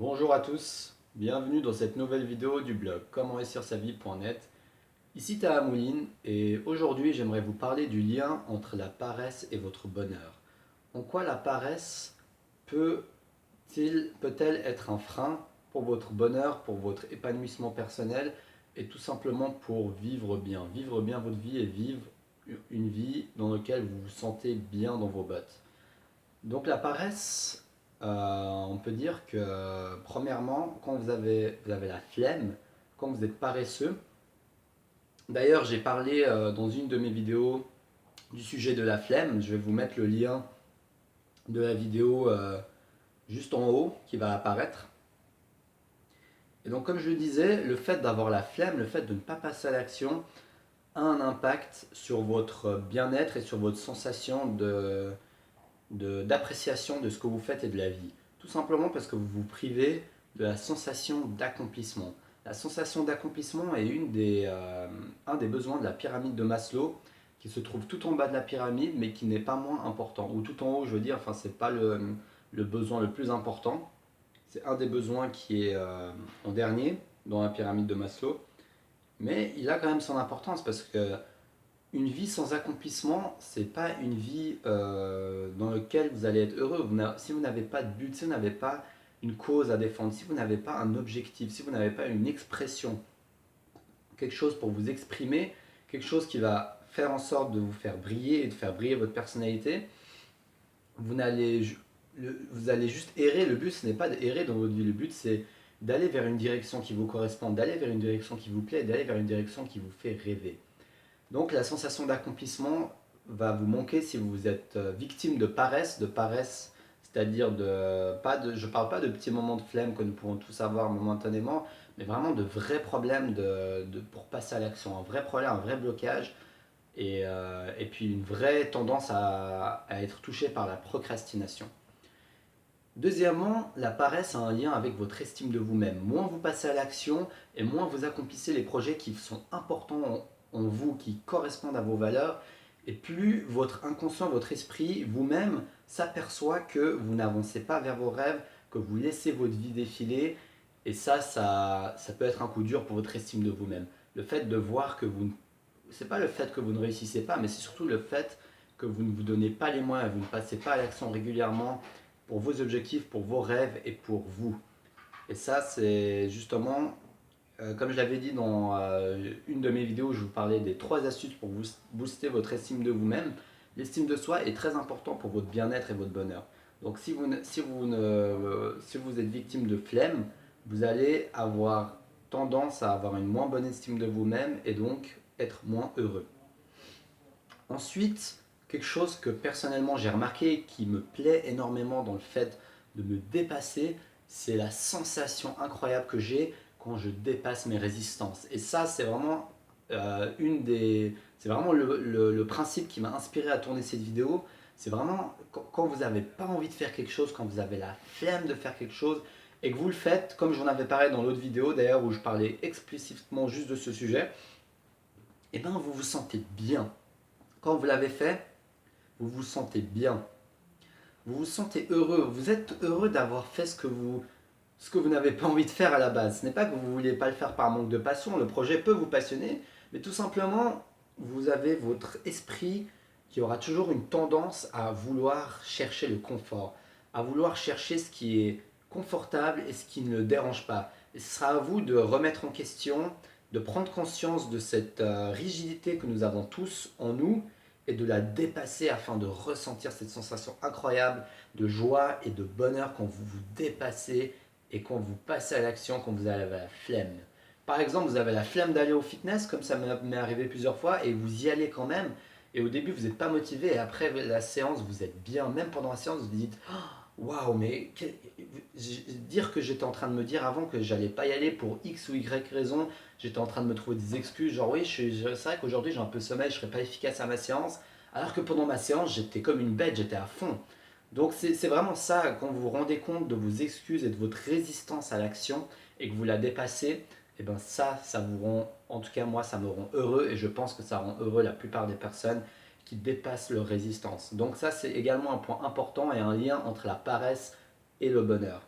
Bonjour à tous, bienvenue dans cette nouvelle vidéo du blog comment réussir sa vie.net. Ici Taha Mouline et aujourd'hui j'aimerais vous parler du lien entre la paresse et votre bonheur. En quoi la paresse peut-elle être un frein pour votre bonheur, pour votre épanouissement personnel et tout simplement pour vivre bien votre vie et vivre une vie dans laquelle vous vous sentez bien dans vos bottes. Donc la paresse, on peut dire que premièrement, quand vous avez la flemme, quand vous êtes paresseux, d'ailleurs j'ai parlé dans une de mes vidéos du sujet de la flemme, je vais vous mettre le lien de la vidéo juste en haut qui va apparaître. Et donc comme je le disais, le fait d'avoir la flemme, le fait de ne pas passer à l'action a un impact sur votre bien-être et sur votre sensation d'appréciation de ce que vous faites et de la vie. Tout simplement parce que vous vous privez de la sensation d'accomplissement. La sensation d'accomplissement est un des besoins de la pyramide de Maslow qui se trouve tout en bas de la pyramide mais qui n'est pas moins important. Ou tout en haut, je veux dire, enfin c'est pas le besoin le plus important. C'est un des besoins qui est en dernier dans la pyramide de Maslow. Mais il a quand même son importance parce que une vie sans accomplissement, c'est pas une vie dans laquelle vous allez être heureux. Si vous n'avez pas de but, si vous n'avez pas une cause à défendre, si vous n'avez pas un objectif, si vous n'avez pas une expression, quelque chose pour vous exprimer, quelque chose qui va faire en sorte de vous faire briller et de faire briller votre personnalité, vous allez juste errer. Le but, ce n'est pas d'errer dans votre vie. Le but, c'est d'aller vers une direction qui vous correspond, d'aller vers une direction qui vous plaît, d'aller vers une direction qui vous fait rêver. Donc la sensation d'accomplissement va vous manquer si vous êtes victime de paresse, c'est-à-dire je ne parle pas de petits moments de flemme que nous pouvons tous avoir momentanément, mais vraiment de vrais problèmes pour passer à l'action, un vrai problème, un vrai blocage, et puis une vraie tendance à être touché par la procrastination. Deuxièmement, la paresse a un lien avec votre estime de vous-même. Moins vous passez à l'action et moins vous accomplissez les projets qui sont importants en vous, qui correspondent à vos valeurs, et plus votre inconscient, votre esprit, vous-même, s'aperçoit que vous n'avancez pas vers vos rêves, que vous laissez votre vie défiler, et ça peut être un coup dur pour votre estime de vous-même. Le fait de voir que vous... C'est pas le fait que vous ne réussissez pas, mais c'est surtout le fait que vous ne vous donnez pas les moyens, vous ne passez pas à l'action régulièrement, pour vos objectifs, pour vos rêves et pour vous. Et ça, c'est justement, comme je l'avais dit dans une de mes vidéos, où je vous parlais des 3 astuces pour booster votre estime de vous-même. L'estime de soi est très important pour votre bien-être et votre bonheur. Donc si vous êtes victime de flemme, vous allez avoir tendance à avoir une moins bonne estime de vous-même et donc être moins heureux. Ensuite, quelque chose que personnellement j'ai remarqué qui me plaît énormément dans le fait de me dépasser, c'est la sensation incroyable que j'ai quand je dépasse mes résistances. Et ça, c'est vraiment c'est vraiment le principe qui m'a inspiré à tourner cette vidéo. C'est vraiment quand vous n'avez pas envie de faire quelque chose, quand vous avez la flemme de faire quelque chose et que vous le faites, comme j'en avais parlé dans l'autre vidéo d'ailleurs où je parlais explicitement juste de ce sujet, et bien vous vous sentez bien. Quand vous l'avez fait, vous vous sentez bien. Vous vous sentez heureux. Vous êtes heureux d'avoir fait ce que vous n'avez pas envie de faire à la base. Ce n'est pas que vous ne vouliez pas le faire par manque de passion. Le projet peut vous passionner, mais tout simplement, vous avez votre esprit qui aura toujours une tendance à vouloir chercher le confort, à vouloir chercher ce qui est confortable et ce qui ne le dérange pas. Et ce sera à vous de remettre en question, de prendre conscience de cette rigidité que nous avons tous en nous et de la dépasser afin de ressentir cette sensation incroyable de joie et de bonheur quand vous vous dépassez et quand vous passez à l'action, quand vous avez la flemme. Par exemple, vous avez la flemme d'aller au fitness, comme ça m'est arrivé plusieurs fois, et vous y allez quand même. Et au début, vous n'êtes pas motivé, et après la séance, vous êtes bien. Même pendant la séance, vous vous dites waouh, mais dire que j'étais en train de me dire avant que j'allais pas y aller pour X ou Y raison, j'étais en train de me trouver des excuses, genre oui, c'est vrai qu'aujourd'hui j'ai un peu de sommeil, je serai pas efficace à ma séance, alors que pendant ma séance j'étais comme une bête, j'étais à fond. Donc c'est vraiment ça, quand vous vous rendez compte de vos excuses et de votre résistance à l'action et que vous la dépassez, et ben ça vous rend, en tout cas moi ça me rend heureux et je pense que ça rend heureux la plupart des personnes qui dépassent leur résistance. Donc ça c'est également un point important et un lien entre la paresse et le bonheur.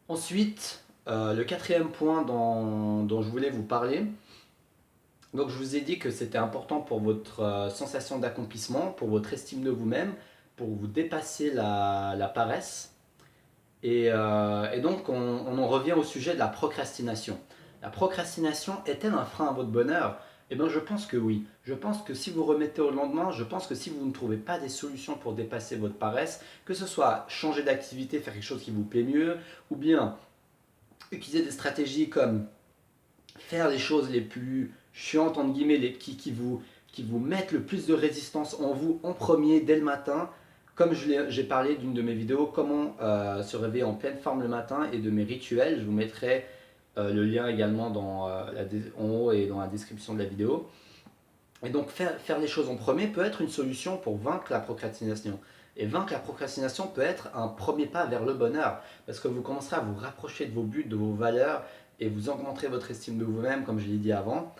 Ensuite, le quatrième point dont je voulais vous parler, donc je vous ai dit que c'était important pour votre sensation d'accomplissement, pour votre estime de vous-même, pour vous dépasser la paresse. Et donc on en revient au sujet de la procrastination. La procrastination est-elle un frein à votre bonheur? Eh bien je pense que oui. Je pense que si vous remettez au lendemain, je pense que si vous ne trouvez pas des solutions pour dépasser votre paresse, que ce soit changer d'activité, faire quelque chose qui vous plaît mieux, ou bien utiliser des stratégies comme faire les choses les plus chiantes, entre guillemets, qui vous mettent le plus de résistance en vous en premier dès le matin. Comme j'ai parlé d'une de mes vidéos, comment se réveiller en pleine forme le matin et de mes rituels, je vous mettrai le lien également en haut et dans la description de la vidéo. Et donc faire les choses en premier peut être une solution pour vaincre la procrastination. Et vaincre la procrastination peut être un premier pas vers le bonheur, parce que vous commencerez à vous rapprocher de vos buts, de vos valeurs, et vous augmenterez votre estime de vous-même, comme je l'ai dit avant.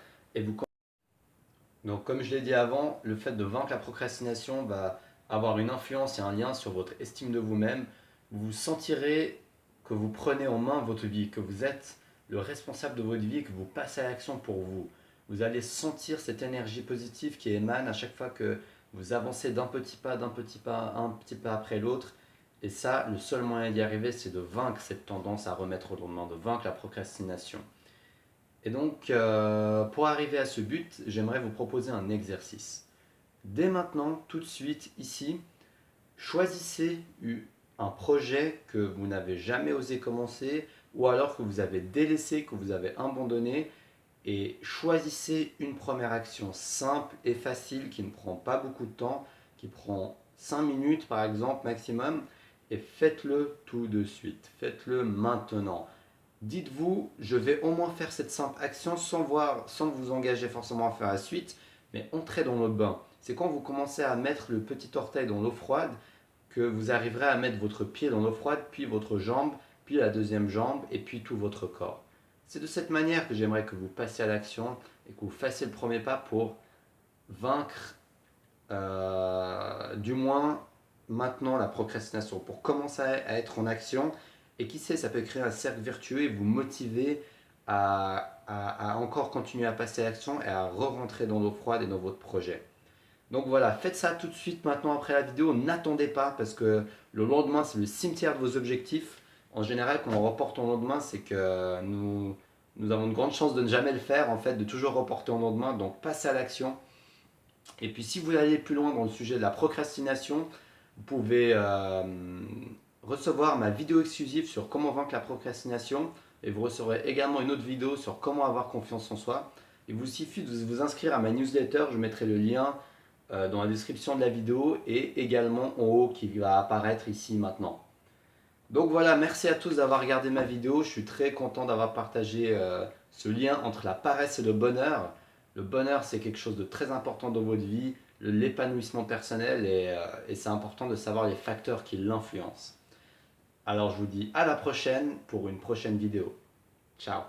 Donc comme je l'ai dit avant, le fait de vaincre la procrastination va avoir une influence et un lien sur votre estime de vous-même. Vous sentirez que vous prenez en main votre vie, que vous êtes le responsable de votre vie, que vous passez à l'action pour vous. Vous allez sentir cette énergie positive qui émane à chaque fois que vous avancez d'un petit pas, un petit pas après l'autre. Et ça, le seul moyen d'y arriver, c'est de vaincre cette tendance à remettre au lendemain, de vaincre la procrastination. Et donc, pour arriver à ce but, j'aimerais vous proposer un exercice. Dès maintenant, tout de suite, ici, choisissez un projet que vous n'avez jamais osé commencer ou alors que vous avez délaissé, que vous avez abandonné et choisissez une première action simple et facile qui ne prend pas beaucoup de temps, qui prend 5 minutes par exemple maximum et faites-le tout de suite, faites-le maintenant. Dites-vous, je vais au moins faire cette simple action sans vous engager forcément à faire la suite, mais entrez dans le bain. C'est quand vous commencez à mettre le petit orteil dans l'eau froide que vous arriverez à mettre votre pied dans l'eau froide, puis votre jambe, puis la deuxième jambe, et puis tout votre corps. C'est de cette manière que j'aimerais que vous passiez à l'action et que vous fassiez le premier pas pour vaincre, du moins maintenant, la procrastination, pour commencer à être en action. Et qui sait, ça peut créer un cercle vertueux et vous motiver à encore continuer à passer à l'action et à re-rentrer dans l'eau froide et dans votre projet. Donc voilà, faites ça tout de suite maintenant après la vidéo, n'attendez pas parce que le lendemain c'est le cimetière de vos objectifs. En général, quand on reporte au lendemain, c'est que nous avons de grandes chances de ne jamais le faire, en fait, de toujours reporter au lendemain, donc passez à l'action. Et puis si vous voulez aller plus loin dans le sujet de la procrastination, vous pouvez recevoir ma vidéo exclusive sur comment vaincre la procrastination et vous recevrez également une autre vidéo sur comment avoir confiance en soi. Il vous suffit de vous inscrire à ma newsletter, je mettrai le lien dans la description de la vidéo et également en haut qui va apparaître ici maintenant. Donc voilà, merci à tous d'avoir regardé ma vidéo, je suis très content d'avoir partagé ce lien entre la paresse et le bonheur. Le bonheur c'est quelque chose de très important dans votre vie, l'épanouissement personnel et c'est important de savoir les facteurs qui l'influencent. Alors je vous dis à la prochaine pour une prochaine vidéo. Ciao.